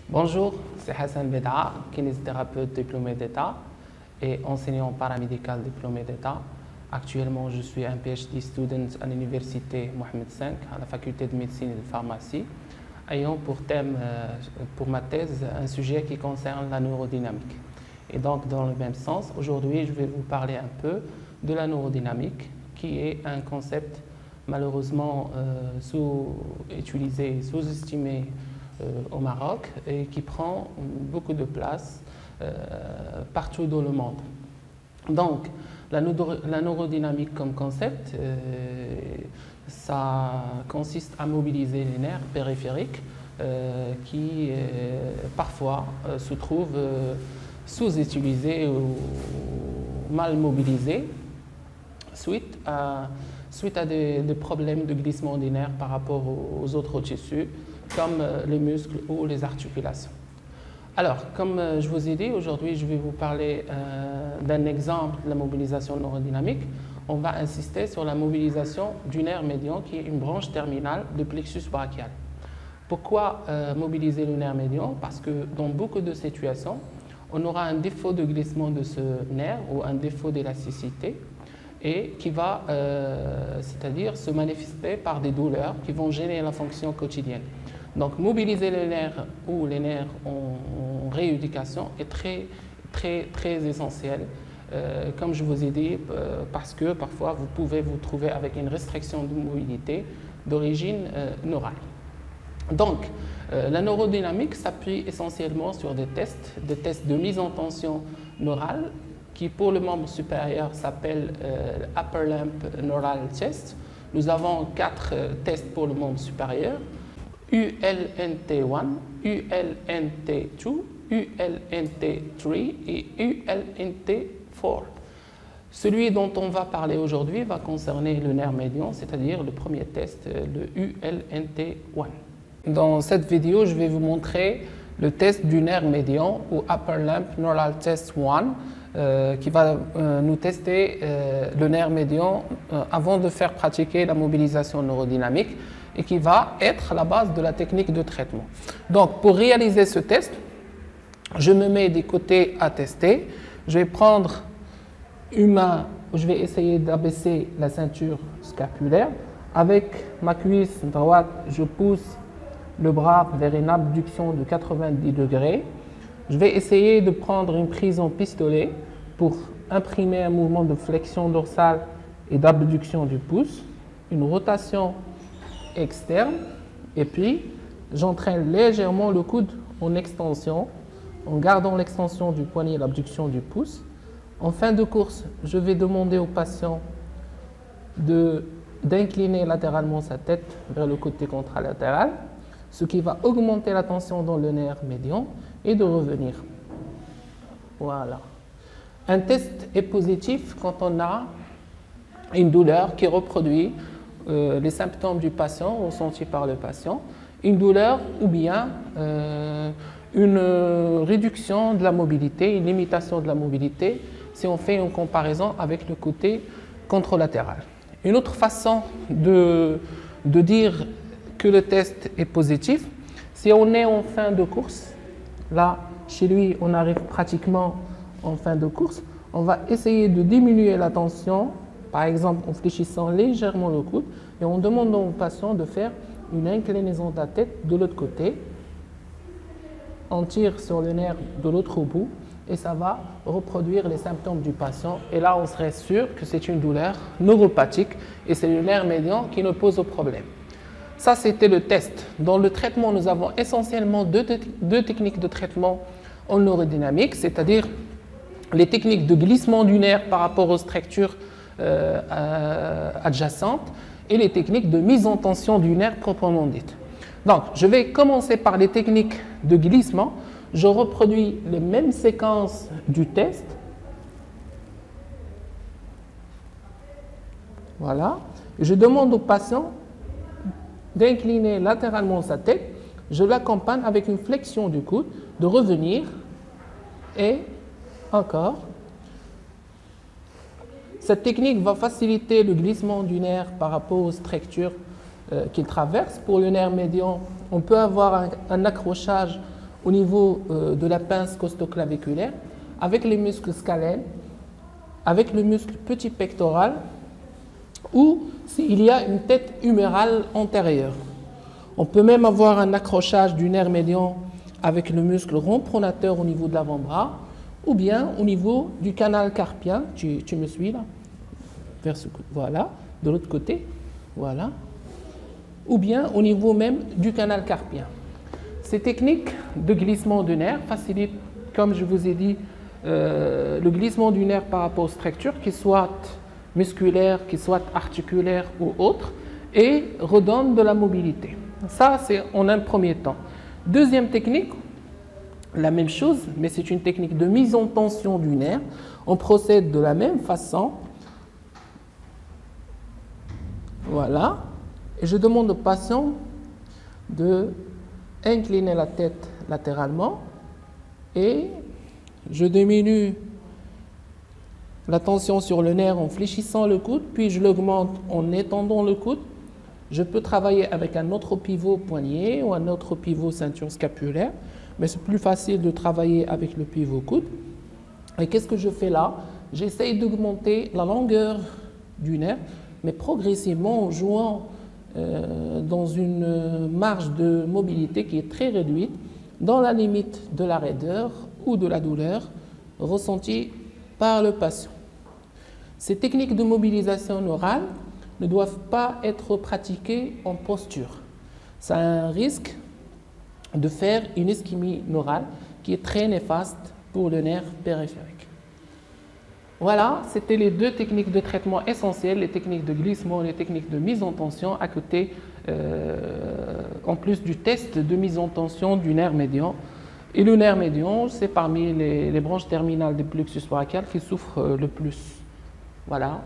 Bonjour, c'est Hassan Beda, kinésithérapeute diplômé d'État et enseignant paramédical diplômé d'État. Actuellement, je suis un PhD student à l'université Mohamed V, à la faculté de médecine et de pharmacie, ayant pour thème, pour ma thèse, un sujet qui concerne la neurodynamique. Et donc, dans le même sens, aujourd'hui, je vais vous parler un peu de la neurodynamique, qui est un concept malheureusement sous-utilisé, sous-estimé au Maroc et qui prend beaucoup de place partout dans le monde. Donc, la neurodynamique comme concept, ça consiste à mobiliser les nerfs périphériques qui parfois se trouvent sous-utilisés ou mal mobilisés suite à des problèmes de glissement des nerfs par rapport aux autres tissus comme les muscles ou les articulations. Alors, comme je vous ai dit, aujourd'hui, je vais vous parler d'un exemple de la mobilisation neurodynamique. On va insister sur la mobilisation du nerf médian, qui est une branche terminale du plexus brachial. Pourquoi mobiliser le nerf médian? Parce que dans beaucoup de situations, on aura un défaut de glissement de ce nerf ou un défaut d'élasticité et qui va, c'est-à-dire, se manifester par des douleurs qui vont gêner la fonction quotidienne. Donc, mobiliser les nerfs ou les nerfs en rééducation est très essentiel, comme je vous ai dit, parce que parfois vous pouvez vous trouver avec une restriction de mobilité d'origine neurale. Donc, la neurodynamique s'appuie essentiellement sur des tests de mise en tension neurale qui, pour le membre supérieur, s'appelle Upper Limb Neural Test. Nous avons 4 tests pour le membre supérieur. ULNT1, ULNT2, ULNT3 et ULNT4. Celui dont on va parler aujourd'hui va concerner le nerf médian, c'est-à-dire le premier test, le ULNT1. Dans cette vidéo, je vais vous montrer le test du nerf médian ou Upper Limb Neural Test 1 qui va nous tester le nerf médian avant de faire pratiquer la mobilisation neurodynamique et qui va être la base de la technique de traitement. Donc, pour réaliser ce test, je me mets des côtés à tester. Je vais prendre une main, je vais essayer d'abaisser la ceinture scapulaire. Avec ma cuisse droite, je pousse le bras vers une abduction de 90 degrés. Je vais essayer de prendre une prise en pistolet pour imprimer un mouvement de flexion dorsale et d'abduction du pouce, une rotation externe, et puis j'entraîne légèrement le coude en extension en gardant l'extension du poignet et l'abduction du pouce. En fin de course, je vais demander au patient d'incliner latéralement sa tête vers le côté contralatéral, ce qui va augmenter la tension dans le nerf médian et de revenir. Voilà. Un test est positif quand on a une douleur qui reproduit les symptômes du patient ressentis par le patient, une douleur ou bien une réduction de la mobilité, une limitation de la mobilité si on fait une comparaison avec le côté contralatéral. Une autre façon de dire que le test est positif, si on est en fin de course, là chez lui on arrive pratiquement en fin de course, on va essayer de diminuer la tension, par exemple en fléchissant légèrement le coude et en demandant au patient de faire une inclinaison de la tête de l'autre côté. On tire sur le nerf de l'autre bout et ça va reproduire les symptômes du patient. Et là, on serait sûr que c'est une douleur neuropathique et c'est le nerf médian qui nous pose au problème. Ça, c'était le test. Dans le traitement, nous avons essentiellement deux techniques de traitement en neurodynamique, c'est-à-dire les techniques de glissement du nerf par rapport aux structures adjacentes et les techniques de mise en tension du nerf proprement dites. Donc, je vais commencer par les techniques de glissement. Je reproduis les mêmes séquences du test. Voilà. Je demande au patient d'incliner latéralement sa tête. Je l'accompagne avec une flexion du coude, de revenir et encore. Cette technique va faciliter le glissement du nerf par rapport aux structures qu'il traverse. Pour le nerf médian, on peut avoir un accrochage au niveau de la pince costoclaviculaire, avec les muscles scalènes, avec le muscle petit pectoral, ou s'il y a une tête humérale antérieure. On peut même avoir un accrochage du nerf médian avec le muscle rond pronateur au niveau de l'avant-bras, ou bien au niveau du canal carpien. Tu me suis là? Vers ce côté, voilà, de l'autre côté, voilà. Ou bien au niveau même du canal carpien. Ces techniques de glissement du nerf facilitent, comme je vous ai dit, le glissement du nerf par rapport aux structures, qui soient musculaires, qui soient articulaires ou autres, et redonnent de la mobilité. Ça, c'est en un premier temps. Deuxième technique, la même chose, mais c'est une technique de mise en tension du nerf. On procède de la même façon. Voilà. Et je demande au patient de incliner la tête latéralement et je diminue la tension sur le nerf en fléchissant le coude, puis je l'augmente en étendant le coude. Je peux travailler avec un autre pivot poignet ou un autre pivot ceinture scapulaire, mais c'est plus facile de travailler avec le pivot coude. Et qu'est-ce que je fais là? J'essaye d'augmenter la longueur du nerf, mais progressivement en jouant dans une marge de mobilité qui est très réduite, dans la limite de la raideur ou de la douleur ressentie par le patient. Ces techniques de mobilisation neurale ne doivent pas être pratiquées en posture. Ça a un risque de faire une ischémie neurale qui est très néfaste pour le nerf périphérique. Voilà, c'était les deux techniques de traitement essentielles, les techniques de glissement et les techniques de mise en tension, à côté, en plus du test de mise en tension du nerf médian. Et le nerf médian, c'est parmi les branches terminales du plexus brachial qui souffrent le plus. Voilà.